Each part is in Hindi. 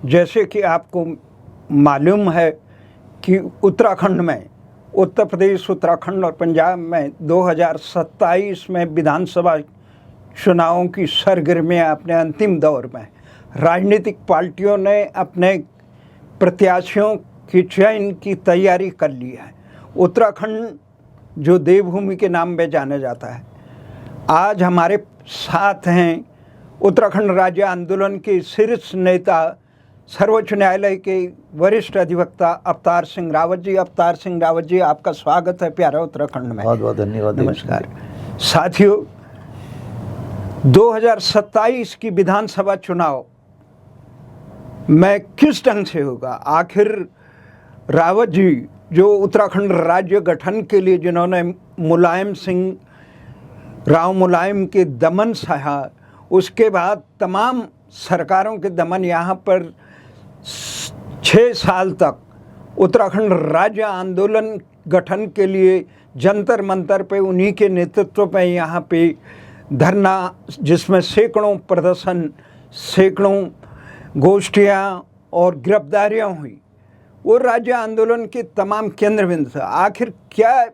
जैसे कि आपको मालूम है कि उत्तराखंड में, उत्तर प्रदेश, उत्तराखंड और पंजाब में 2027 में विधानसभा चुनावों की सरगर्मियां अपने अंतिम दौर में। राजनीतिक पार्टियों ने अपने प्रत्याशियों की चयन की तैयारी कर ली है। उत्तराखंड जो देवभूमि के नाम में जाना जाता है, आज हमारे साथ हैं उत्तराखंड राज्य आंदोलन के शीर्ष नेता, सर्वोच्च न्यायालय के वरिष्ठ अधिवक्ता अवतार सिंह रावत जी। अवतार सिंह रावत जी, आपका स्वागत है प्यारा उत्तराखंड में। बहुत बहुत धन्यवाद। नमस्कार साथियों, 2027 की विधानसभा चुनाव में किस ढंग से होगा? आखिर रावत जी जो उत्तराखंड राज्य गठन के लिए जिन्होंने राव मुलायम के दमन सहा, उसके बाद तमाम सरकारों के दमन, यहाँ पर 6 साल तक उत्तराखंड राज्य आंदोलन गठन के लिए जंतर मंतर पे उन्हीं के नेतृत्व पे यहाँ पे धरना, जिसमें सैकड़ों प्रदर्शन, सैकड़ों गोष्ठियाँ और गिरफ्तारियाँ हुई, वो राज्य आंदोलन के तमाम केंद्र बिंदु था। आखिर क्या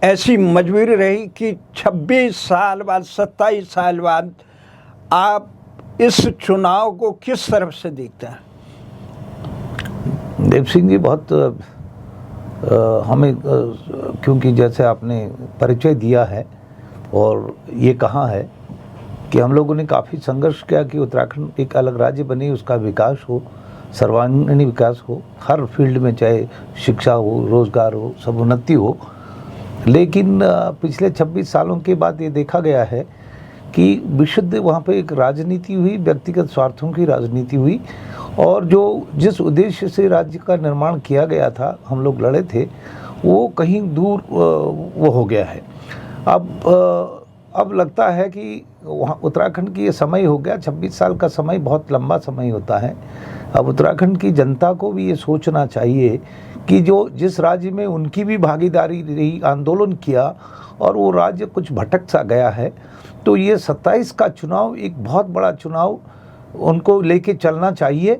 ऐसी मजबूरी रही कि 26 साल बाद, 27 साल बाद आप इस चुनाव को किस तरफ से देखते हैं? देव सिंह जी, बहुत हमें क्योंकि जैसे आपने परिचय दिया है और ये कहा है कि हम लोगों ने काफ़ी संघर्ष किया कि उत्तराखंड एक अलग राज्य बने, उसका विकास हो, सर्वांगीण विकास हो, हर फील्ड में, चाहे शिक्षा हो, रोजगार हो, सब उन्नति हो। लेकिन पिछले 26 सालों के बाद ये देखा गया है कि विशुद्ध वहाँ पे एक राजनीति हुई, व्यक्तिगत स्वार्थों की राजनीति हुई, और जो जिस उद्देश्य से राज्य का निर्माण किया गया था, हम लोग लड़े थे, वो कहीं दूर वो हो गया है। अब लगता है कि वहाँ उत्तराखंड की ये समय हो गया। 26 साल का समय बहुत लंबा समय होता है। अब उत्तराखंड की जनता को भी ये सोचना चाहिए कि जिस राज्य में उनकी भी भागीदारी रही, आंदोलन किया, और वो राज्य कुछ भटक सा गया है, तो ये 27 का चुनाव एक बहुत बड़ा चुनाव उनको लेके चलना चाहिए,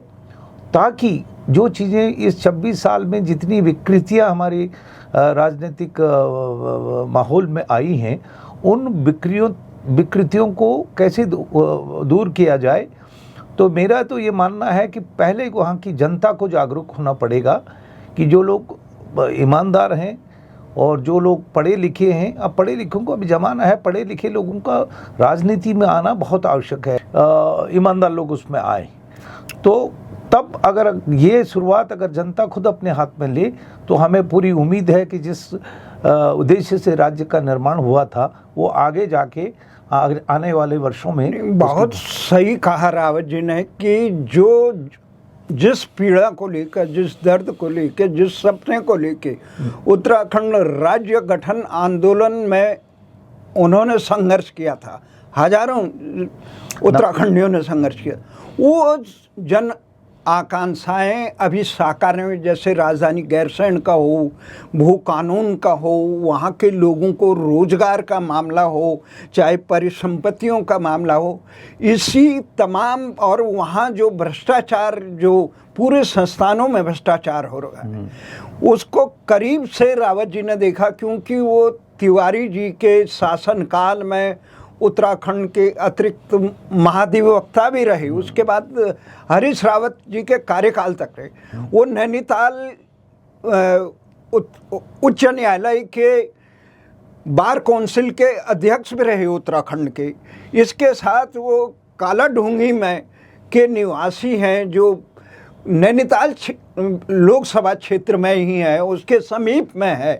ताकि जो चीज़ें इस 26 साल में जितनी विकृतियां हमारी राजनीतिक माहौल में आई हैं, उन विकृतियों को कैसे दूर किया जाए। तो मेरा तो ये मानना है कि पहले वहाँ की जनता को जागरूक होना पड़ेगा कि जो लोग ईमानदार हैं और जो लोग पढ़े लिखे हैं, अब पढ़े लिखों को अभी ज़माना है, पढ़े लिखे लोगों का राजनीति में आना बहुत आवश्यक है, ईमानदार लोग उसमें आए, तो तब अगर ये शुरुआत अगर जनता खुद अपने हाथ में ले, तो हमें पूरी उम्मीद है कि जिस उद्देश्य से राज्य का निर्माण हुआ था, वो आगे जाके आने वाले वर्षों में। बहुत सही कहा रावत जी ने कि जिस पीड़ा को लेकर, जिस दर्द को लेकर, जिस सपने को लेकर उत्तराखंड राज्य गठन आंदोलन में उन्होंने संघर्ष किया था, हजारों उत्तराखंडियों ने संघर्ष किया, वो जन आकांक्षाएं अभी साकार में, जैसे राजधानी गैरसैंण का हो, भू कानून का हो, वहाँ के लोगों को रोजगार का मामला हो, चाहे परिसंपत्तियों का मामला हो, इसी तमाम, और वहाँ जो भ्रष्टाचार, जो पूरे संस्थानों में भ्रष्टाचार हो रहा है, उसको करीब से रावत जी ने देखा, क्योंकि वो तिवारी जी के शासनकाल में उत्तराखंड के अतिरिक्त महाधिवक्ता भी रहे, उसके बाद हरीश रावत जी के कार्यकाल तक रहे। वो नैनीताल उच्च न्यायालय के बार काउंसिल के अध्यक्ष भी रहे उत्तराखंड के। इसके साथ वो कालाढूंगी में के निवासी हैं, जो नैनीताल लोकसभा क्षेत्र में ही है, उसके समीप में है।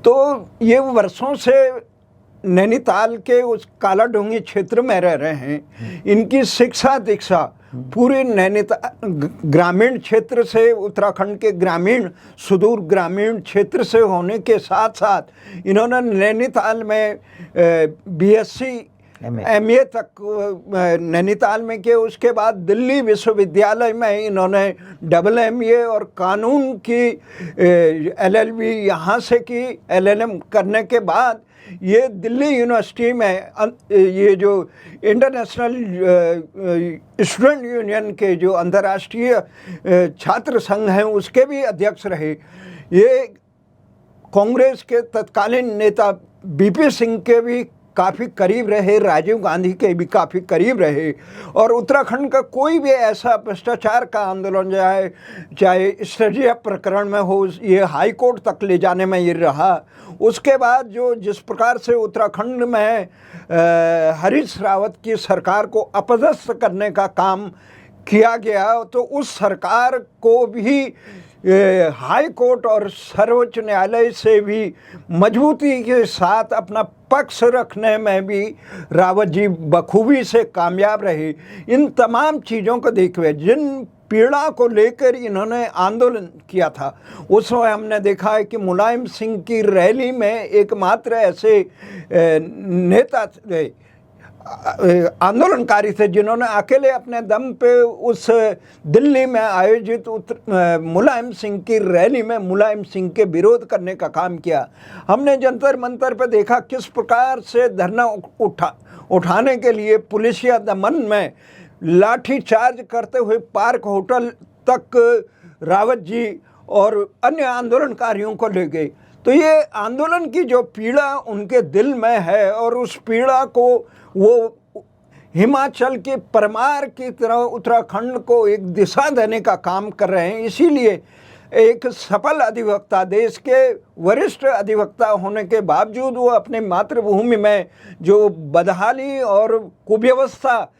तो ये वर्षों से नैनीताल के उस कालाढूंगी क्षेत्र में रह रहे हैं। इनकी शिक्षा दीक्षा पूरे नैनीताल ग्रामीण क्षेत्र से, उत्तराखंड के ग्रामीण, सुदूर ग्रामीण क्षेत्र से होने के साथ साथ इन्होंने नैनीताल में बीएससी MA तक नैनीताल में किए। उसके बाद दिल्ली विश्वविद्यालय में इन्होंने MA और कानून की LLB यहाँ से की। LLM करने के बाद ये दिल्ली यूनिवर्सिटी में ये जो इंटरनेशनल स्टूडेंट यूनियन के जो अंतर्राष्ट्रीय छात्र संघ हैं उसके भी अध्यक्ष रहे। ये कांग्रेस के तत्कालीन नेता BP सिंह के भी काफ़ी करीब रहे, राजीव गांधी के भी काफ़ी करीब रहे। और उत्तराखंड का कोई भी ऐसा भ्रष्टाचार का आंदोलन चाहे स्टडिया प्रकरण में हो, ये हाई कोर्ट तक ले जाने में ये रहा। उसके बाद जिस प्रकार से उत्तराखंड में हरीश रावत की सरकार को अपदस्थ करने का काम किया गया, तो उस सरकार को भी हाई कोर्ट और सर्वोच्च न्यायालय से भी मजबूती के साथ अपना पक्ष रखने में भी रावत जी बखूबी से कामयाब रहे। इन तमाम चीज़ों को देखते हुए जिन पीड़ा को लेकर इन्होंने आंदोलन किया था, उस समय हमने देखा है कि मुलायम सिंह की रैली में एकमात्र ऐसे नेता आंदोलनकारी थे जिन्होंने अकेले अपने दम पे उस दिल्ली में आयोजित मुलायम सिंह की रैली में मुलायम सिंह के विरोध करने का काम किया। हमने जंतर मंतर पे देखा किस प्रकार से धरना उठाने के लिए पुलिसिया दमन में लाठी चार्ज करते हुए पार्क होटल तक रावत जी और अन्य आंदोलनकारियों को ले गए। तो ये आंदोलन की जो पीड़ा उनके दिल में है और उस पीड़ा को वो हिमाचल के परमार की तरह उत्तराखंड को एक दिशा देने का काम कर रहे हैं। इसीलिए एक सफल अधिवक्ता, देश के वरिष्ठ अधिवक्ता होने के बावजूद वो अपने मातृभूमि में जो बदहाली और कुव्यवस्था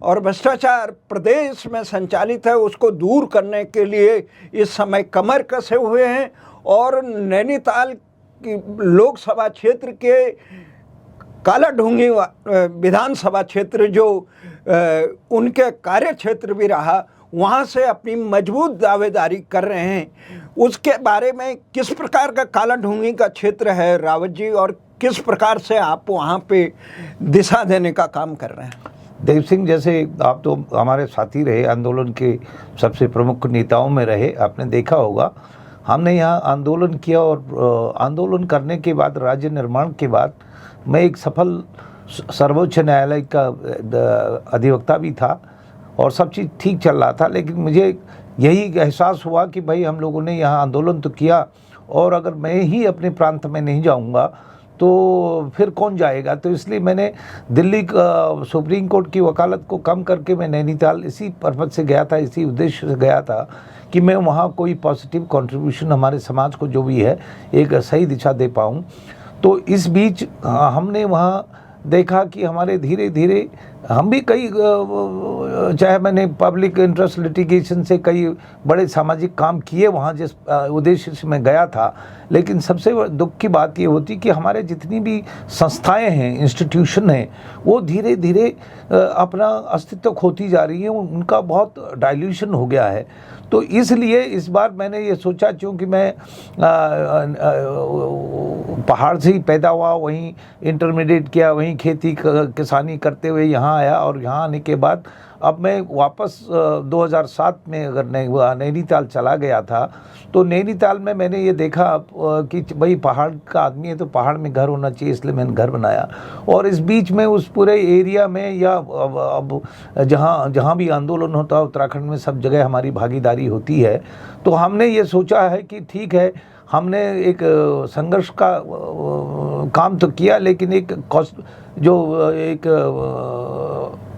और भ्रष्टाचार प्रदेश में संचालित है उसको दूर करने के लिए इस समय कमर कसे हुए हैं। और नैनीताल की लोकसभा क्षेत्र के कालाढूंगी विधानसभा क्षेत्र जो उनके कार्य क्षेत्र भी रहा, वहाँ से अपनी मजबूत दावेदारी कर रहे हैं। उसके बारे में किस प्रकार का कालाढूंगी का क्षेत्र है रावत जी, और किस प्रकार से आप वहाँ पे दिशा देने का काम कर रहे हैं? देव सिंह, जैसे आप तो हमारे साथी रहे, आंदोलन के सबसे प्रमुख नेताओं में रहे, आपने देखा होगा हमने यहाँ आंदोलन किया और आंदोलन करने के बाद राज्य निर्माण के बाद मैं एक सफल सर्वोच्च न्यायालय का अधिवक्ता भी था और सब चीज़ ठीक चल रहा था। लेकिन मुझे यही एहसास हुआ कि भाई हम लोगों ने यहाँ आंदोलन तो किया और अगर मैं ही अपने प्रांत में नहीं जाऊँगा तो फिर कौन जाएगा। तो इसलिए मैंने दिल्ली सुप्रीम कोर्ट की वकालत को कम करके मैं नैनीताल इसी पर्पज़ से गया था, इसी उद्देश्य से गया था कि मैं वहाँ कोई पॉजिटिव कंट्रीब्यूशन हमारे समाज को जो भी है एक सही दिशा दे पाऊँ। तो इस बीच हमने वहाँ देखा कि हमारे धीरे धीरे हम भी कई, चाहे मैंने पब्लिक इंटरेस्ट लिटिगेशन से कई बड़े सामाजिक काम किए वहाँ जिस उद्देश्य से मैं गया था, लेकिन सबसे दुख की बात ये होती कि हमारे जितनी भी संस्थाएं हैं, इंस्टीट्यूशन हैं, वो धीरे धीरे अपना अस्तित्व खोती जा रही है, उनका बहुत डाइल्यूशन हो गया है। तो इसलिए इस बार मैंने ये सोचा, क्योंकि मैं पहाड़ से ही पैदा हुआ, वहीं इंटरमीडिएट किया, वहीं खेती किसानी करते हुए यहाँ आया और यहाँ आने के बाद अब मैं वापस 2007 में अगर नैनीताल चला गया था, तो नैनीताल में मैंने ये देखा कि भाई पहाड़ का आदमी है तो पहाड़ में घर होना चाहिए, इसलिए मैंने घर बनाया। और इस बीच में उस पूरे एरिया में या अब जहाँ भी आंदोलन होता है उत्तराखंड में सब जगह हमारी भागीदारी होती है। तो हमने ये सोचा है कि ठीक है, हमने एक संघर्ष का काम तो किया, लेकिन एक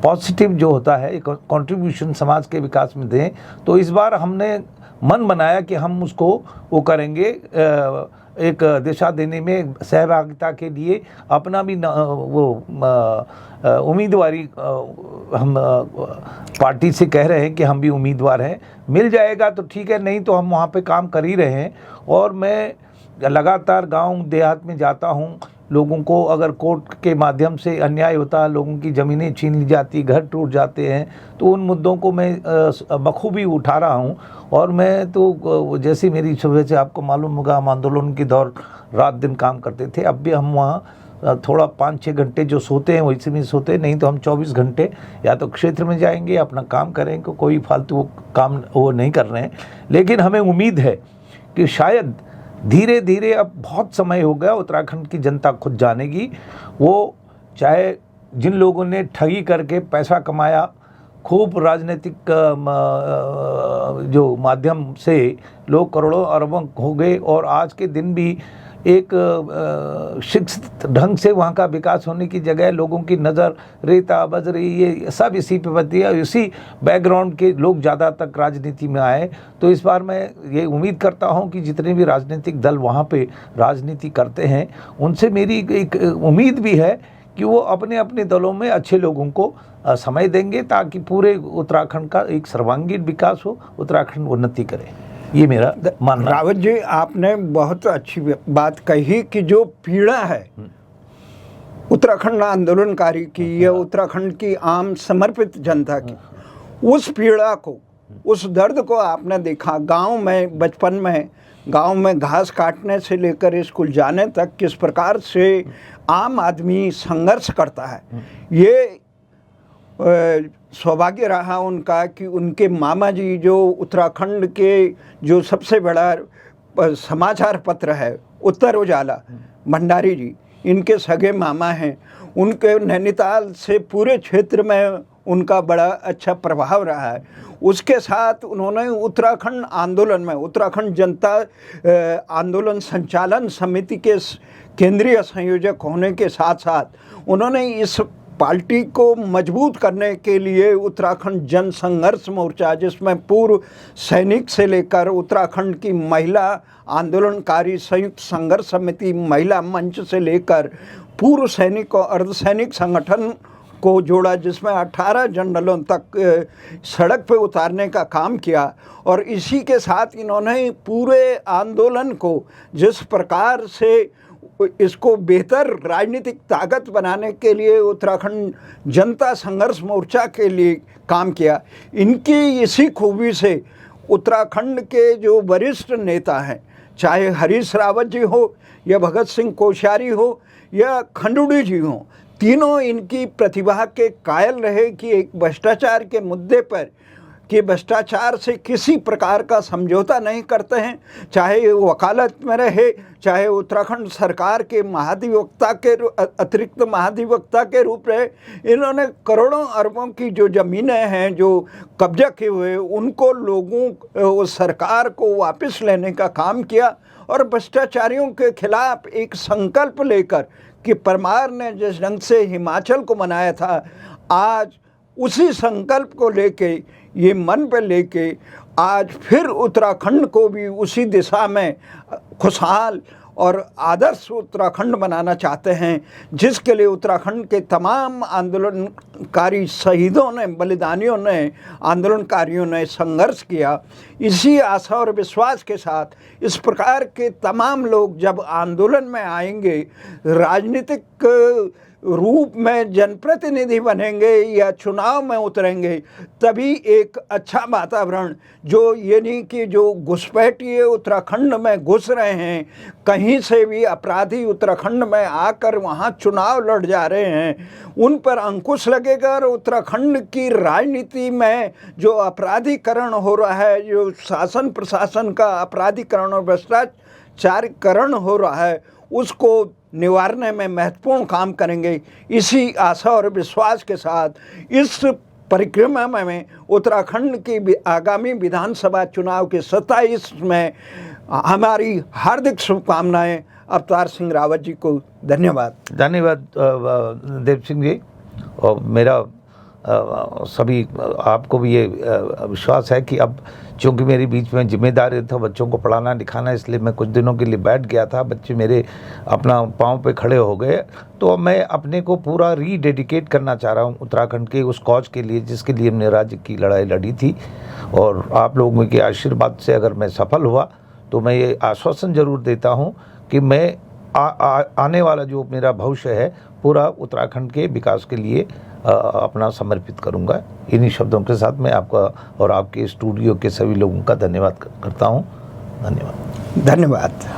पॉजिटिव जो होता है एक कंट्रीब्यूशन समाज के विकास में दें। तो इस बार हमने मन बनाया कि हम उसको वो करेंगे, एक दिशा देने में सहभागिता के लिए अपना भी उम्मीदवारी हम पार्टी से कह रहे हैं कि हम भी उम्मीदवार हैं। मिल जाएगा तो ठीक है, नहीं तो हम वहाँ पे काम कर ही रहे हैं। और मैं लगातार गांव देहात में जाता हूँ, लोगों को अगर कोर्ट के माध्यम से अन्याय होता है, लोगों की ज़मीनें छीन ली जाती, घर टूट जाते हैं, तो उन मुद्दों को मैं बखूबी उठा रहा हूँ। और मैं तो जैसे मेरी सुबह से आपको मालूम होगा, हम आंदोलन के दौर रात दिन काम करते थे, अब भी हम वहाँ थोड़ा 5-6 घंटे जो सोते हैं वैसे भी सोते हैं, नहीं तो हम 24 घंटे या तो क्षेत्र में जाएंगे, अपना काम करेंगे, कोई फालतू काम वो नहीं कर रहे हैं। लेकिन हमें उम्मीद है कि शायद धीरे धीरे, अब बहुत समय हो गया, उत्तराखंड की जनता खुद जानेगी। वो चाहे जिन लोगों ने ठगी करके पैसा कमाया, खूब राजनीतिक जो माध्यम से लोग करोड़ों अरबों हो गए, और आज के दिन भी एक शिक्षित ढंग से वहाँ का विकास होने की जगह लोगों की नज़र रेता बजरी ये सब इसी पे बनती है, इसी बैकग्राउंड के लोग ज़्यादा तक राजनीति में आए। तो इस बार मैं ये उम्मीद करता हूँ कि जितने भी राजनीतिक दल वहाँ पे राजनीति करते हैं, उनसे मेरी एक उम्मीद भी है कि वो अपने अपने दलों में अच्छे लोगों को समय देंगे, ताकि पूरे उत्तराखंड का एक सर्वांगीण विकास हो, उत्तराखंड उन्नति करे। ये मेरा मानना। रावत जी, आपने बहुत अच्छी बात कही कि जो पीड़ा है उत्तराखंड आंदोलनकारी की या उत्तराखंड की आम समर्पित जनता की, उस पीड़ा को, उस दर्द को आपने देखा गांव में, बचपन में गांव में घास काटने से लेकर स्कूल जाने तक किस प्रकार से आम आदमी संघर्ष करता है। ये सौभाग्य रहा उनका कि उनके मामा जी, जो उत्तराखंड के जो सबसे बड़ा समाचार पत्र है उत्तर उजाला, भंडारी जी इनके सगे मामा हैं। उनके नैनीताल से पूरे क्षेत्र में उनका बड़ा अच्छा प्रभाव रहा है। उसके साथ उन्होंने उत्तराखंड आंदोलन में, उत्तराखंड जनता आंदोलन संचालन समिति के केंद्रीय संयोजक होने के साथ साथ उन्होंने इस पार्टी को मजबूत करने के लिए उत्तराखंड जन संघर्ष मोर्चा, जिसमें पूर्व सैनिक से लेकर उत्तराखंड की महिला आंदोलनकारी संयुक्त संघर्ष समिति, महिला मंच से लेकर पूर्व सैनिक और अर्धसैनिक संगठन को जोड़ा, जिसमें 18 जनरलों तक सड़क पे उतारने का काम किया। और इसी के साथ इन्होंने पूरे आंदोलन को जिस प्रकार से इसको बेहतर राजनीतिक ताकत बनाने के लिए उत्तराखंड जनता संघर्ष मोर्चा के लिए काम किया। इनकी इसी खूबी से उत्तराखंड के जो वरिष्ठ नेता हैं, चाहे हरीश रावत जी हो या भगत सिंह कोश्यारी हो या खंडूड़ी जी हो, तीनों इनकी प्रतिभा के कायल रहे कि एक भ्रष्टाचार के मुद्दे पर, कि भ्रष्टाचार से किसी प्रकार का समझौता नहीं करते हैं, चाहे वकालत में रहे, चाहे उत्तराखंड सरकार के महाधिवक्ता के अतिरिक्त महाधिवक्ता के रूप रहे। इन्होंने करोड़ों अरबों की जो ज़मीनें हैं जो कब्जा किए हुए, उनको लोगों सरकार को वापस लेने का काम किया। और भ्रष्टाचारियों के खिलाफ एक संकल्प लेकर कि परमार ने जिस ढंग से हिमाचल को मनाया था, आज उसी संकल्प को लेके, ये मन पे लेके आज फिर उत्तराखंड को भी उसी दिशा में खुशहाल और आदर्श उत्तराखंड बनाना चाहते हैं, जिसके लिए उत्तराखंड के तमाम आंदोलनकारी शहीदों ने, बलिदानियों ने, आंदोलनकारियों ने संघर्ष किया। इसी आशा और विश्वास के साथ इस प्रकार के तमाम लोग जब आंदोलन में आएंगे, राजनीतिक रूप में जनप्रतिनिधि बनेंगे या चुनाव में उतरेंगे, तभी एक अच्छा वातावरण, जो ये नहीं कि जो घुसपैठिए उत्तराखंड में घुस रहे हैं, कहीं से भी अपराधी उत्तराखंड में आकर वहाँ चुनाव लड़ जा रहे हैं, उन पर अंकुश लगेगा। और उत्तराखंड की राजनीति में जो अपराधीकरण हो रहा है, जो शासन प्रशासन का अपराधीकरण और भ्रष्टाचारीकरण हो रहा है, उसको निवारने में महत्वपूर्ण काम करेंगे। इसी आशा और विश्वास के साथ इस परिक्रमा में उत्तराखंड की आगामी विधानसभा चुनाव के 27 में हमारी हार्दिक शुभकामनाएं। अवतार सिंह रावत जी को धन्यवाद। धन्यवाद देव सिंह जी। और मेरा सभी आपको भी ये विश्वास है कि अब चूँकि मेरी बीच में जिम्मेदारी था बच्चों को पढ़ाना लिखाना, इसलिए मैं कुछ दिनों के लिए बैठ गया था, बच्चे मेरे अपना पाँव पे खड़े हो गए, तो अब मैं अपने को पूरा रीडेडिकेट करना चाह रहा हूँ उत्तराखंड के उस कॉज के लिए जिसके लिए हमने राज्य की लड़ाई लड़ी थी। और आप लोगों के आशीर्वाद से अगर मैं सफल हुआ तो मैं ये आश्वासन ज़रूर देता हूँ कि मैं आने वाला जो मेरा भविष्य है पूरा उत्तराखंड के विकास के लिए अपना समर्पित करूंगा। इन्हीं शब्दों के साथ मैं आपका और आपके स्टूडियो के सभी लोगों का धन्यवाद करता हूं। धन्यवाद।